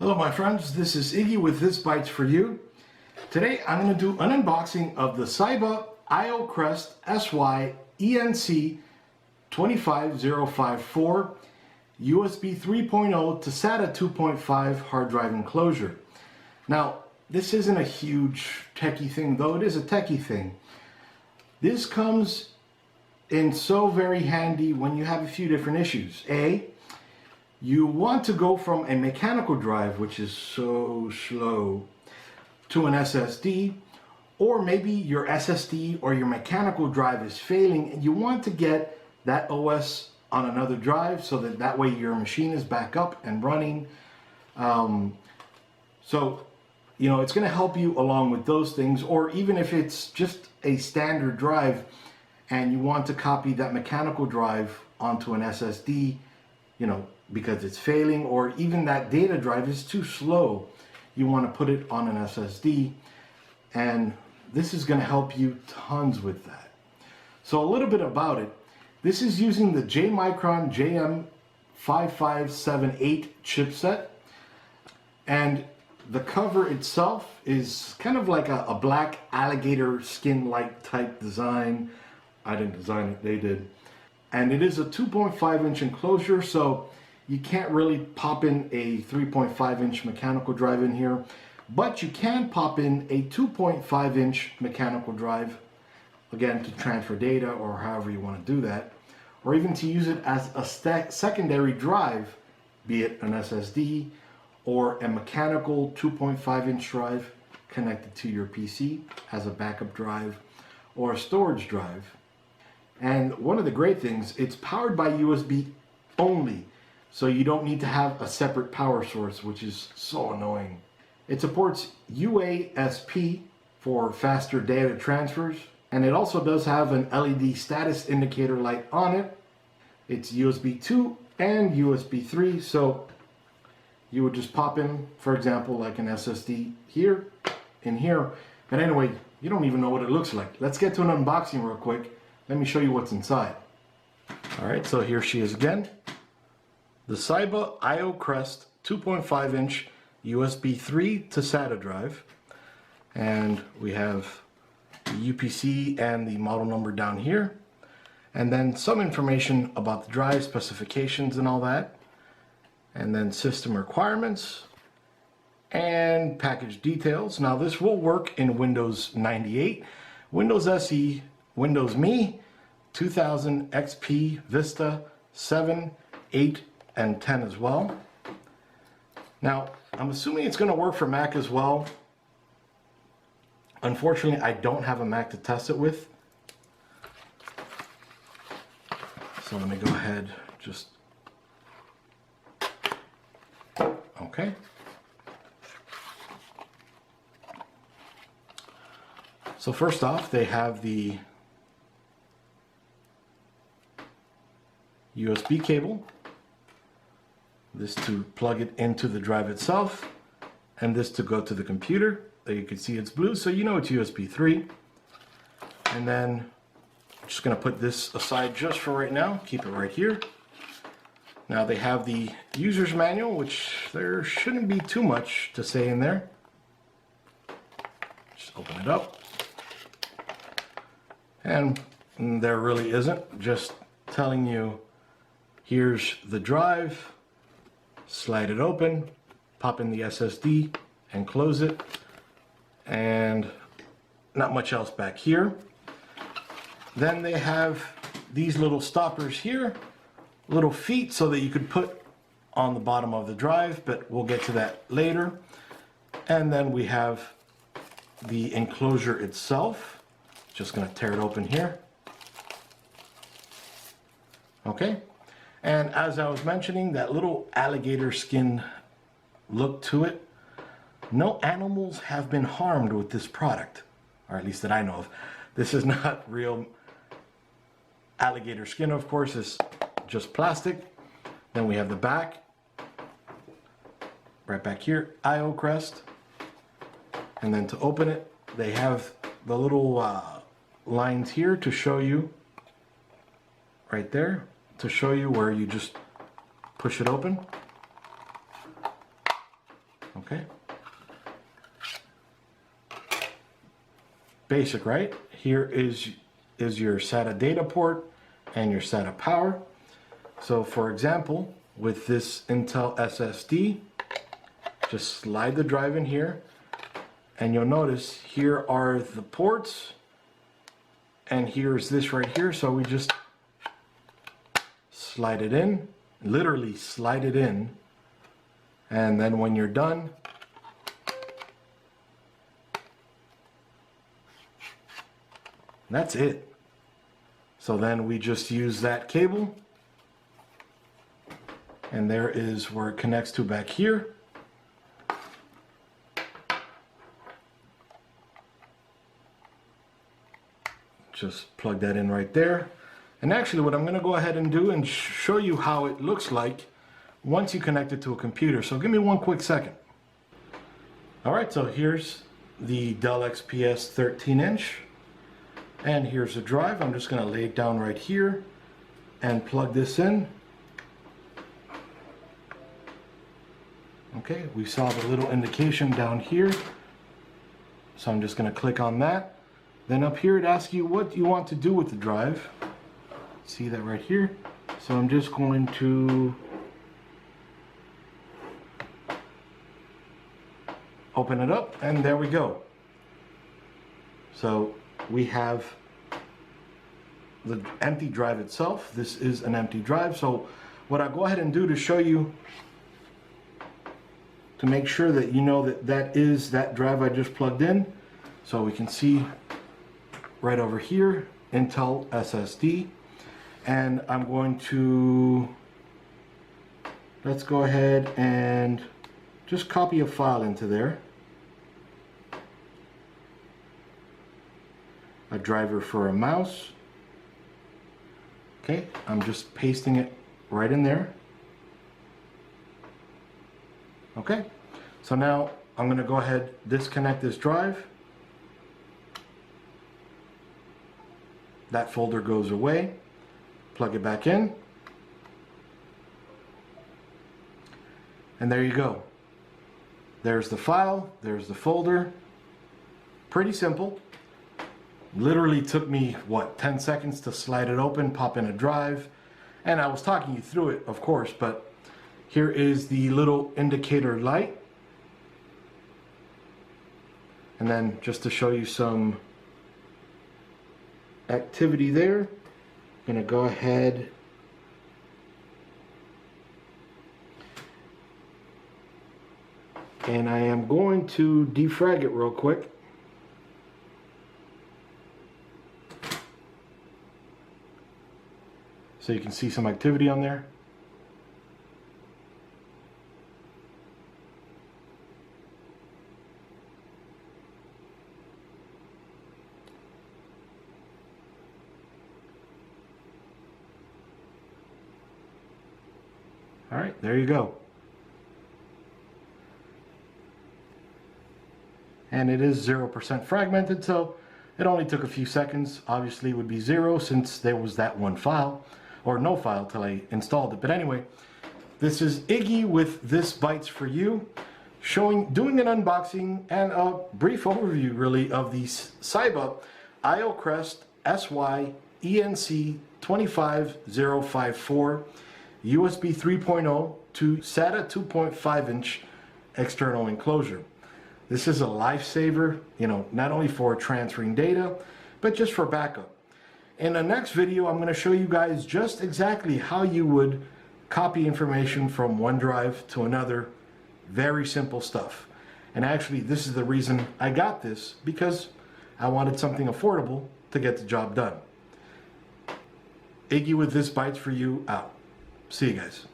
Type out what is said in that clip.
Hello my friends, this is Iggy with This Bites For You. Today I'm going to do an unboxing of the Syba IOCrest SY-ENC25054 USB 3.0 to SATA 2.5 hard drive enclosure. Now this isn't a huge techie thing, though it is a techie thing. This comes in so very handy when you have a few different issues. You want to go from a mechanical drive, which is so slow, to an SSD, or maybe your SSD or your mechanical drive is failing and you want to get that OS on another drive so that way your machine is back up and running. So it's going to help you along with those things, or even if it's just a standard drive and you want to copy that mechanical drive onto an SSD, because it's failing, or even that data drive is too slow, you want to put it on an SSD, and this is going to help you tons with that. So a little bit about it. This is using the J-Micron JM5578 chipset, and the cover itself is kind of like a black alligator skin-like type design. I didn't design it, they did. And it is a 2.5-inch enclosure, so you can't really pop in a 3.5-inch mechanical drive in here, but you can pop in a 2.5-inch mechanical drive, again, to transfer data or however you want to do that, or even to use it as a secondary drive, be it an SSD or a mechanical 2.5-inch drive connected to your PC as a backup drive or a storage drive. And one of the great things, it's powered by USB only. So you don't need to have a separate power source, which is so annoying. It supports UASP for faster data transfers, and it also does have an LED status indicator light on it. It's USB 2 and USB 3, so you would just pop in, for example, like an SSD here, in here. But anyway, you don't even know what it looks like. Let's get to an unboxing real quick. Let me show you what's inside. Alright, so here she is again. The Syba IOCrest 2.5-inch USB 3 to SATA drive, and we have the UPC and the model number down here, and then some information about the drive specifications and all that, and then system requirements and package details. Now this will work in Windows 98, Windows SE, Windows Me, 2000, XP, Vista, 7, 8, and 10 as well. Now, I'm assuming it's going to work for Mac as well. Unfortunately, I don't have a Mac to test it with. So let me go ahead, okay. So first off, they have the USB cable, this to plug it into the drive itself, and this to go to the computer. There you can see it's blue, so you know it's USB 3. And then I'm just going to put this aside just for right now, keep it right here. Now they have the user's manual, which there shouldn't be too much to say in there. Just open it up. And there really isn't, just telling you here's the drive, slide it open, pop in the SSD and close it, and not much else back here. Then they have these little stoppers here, little feet so that you could put on the bottom of the drive, but we'll get to that later. And then we have the enclosure itself. Just going to tear it open here. Okay. And as I was mentioning, that little alligator skin look to it, no animals have been harmed with this product, or at least that I know of. This is not real alligator skin, of course, it's just plastic. Then we have the back, right back here, IOCrest. And then to open it, they have the little lines here to show you, right there, to show you where you just push it open. Okay. Basic, right? Here is your SATA data port and your SATA power. So for example, with this Intel SSD, just slide the drive in here, and you'll notice here are the ports, and here's this right here. So we just slide it in, literally slide it in, and then when you're done, that's it. So then we just use that cable, and there is where it connects to back here. Just plug that in right there. And actually what I'm going to go ahead and do and show you how it looks like once you connect it to a computer. So give me one quick second. Alright, so here's the Dell XPS 13-inch. And here's the drive. I'm just going to lay it down right here and plug this in. Okay, we saw the little indication down here. So I'm just going to click on that. Then up here it asks you what you want to do with the drive. See that right here? So I'm just going to open it up, and there we go. So we have the empty drive itself. This is an empty drive. So what I go ahead and do to show you, to make sure that you know that that is that drive I just plugged in. So we can see right over here, Intel SSD. And I'm going to, let's go ahead and just copy a file into there. A driver for a mouse. Okay, I'm just pasting it right in there. Okay, so now I'm going to go ahead, disconnect this drive. That folder goes away. Plug it back in. And there you go. There's the file, there's the folder. Pretty simple. Literally took me, what, 10 seconds to slide it open, pop in a drive. And I was talking you through it, of course, but here is the little indicator light. And then just to show you some activity there, I'm going to go ahead and I am going to defrag it real quick. So you can see some activity on there. All right, there you go. And it is 0% fragmented, so it only took a few seconds. Obviously it would be 0 since there was that one file, or no file till I installed it. But anyway, this is Iggy with This Bytes For You, doing an unboxing and a brief overview really of the Syba IOCrest SY-ENC25054 USB 3.0 to SATA 2.5-inch external enclosure. This is a lifesaver, not only for transferring data, but just for backup. In the next video, I'm going to show you guys just exactly how you would copy information from one drive to another. Very simple stuff. And actually, this is the reason I got this, because I wanted something affordable to get the job done. Iggy with This Bytes For You out. See you guys.